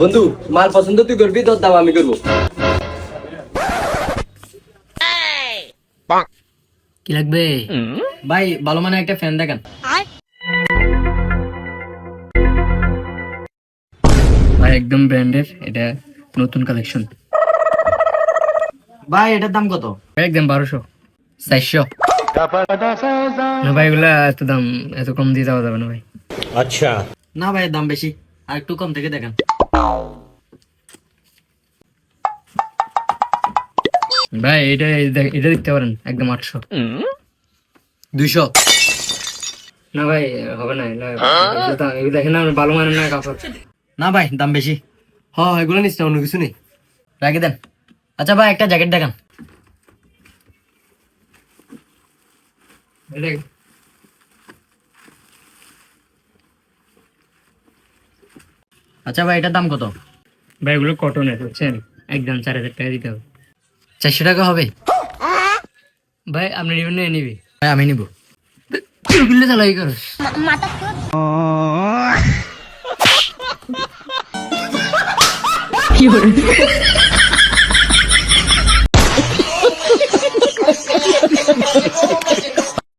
বন্ধু মাল পছন্দ তুই করবি, তোর দাম আমি করবো। কি লাগবে ভাই? ভালো মানে একটা ফ্যান দেখান। ভাই একদম ব্র্যান্ডের, এটা নতুন কালেকশন। ভাই এটার দাম কত? একদম 1200 400। না ভাই এগুলা এত দাম, এত কম দিয়ে দেওয়া যাবে না ভাই। না ভাই এর দাম বেশি, আর একটু কম থেকে দেখান। ভাই এটা এটা দেখতে পারেন, একদম 800। 200। না ভাই হবে না, এগুলো দেখেন না, ভালো মানের না কাপড়। না ভাই দাম বেশি। এগুলো নিস না, অন্য কিছু নেই, রাখে দেন। আচ্ছা ভাই একটা জ্যাকেট দেখান। আচ্ছা ভাই এটার দাম কত? ভাই এগুলো কটনের, বুঝছেন, একদম 4000 টাকা দিতে হবে। 400 টাকা হবে? ভাই আপনি নিবেন না নিবি? ভাই আমি নিব। বিল্লে চালাই কর। কি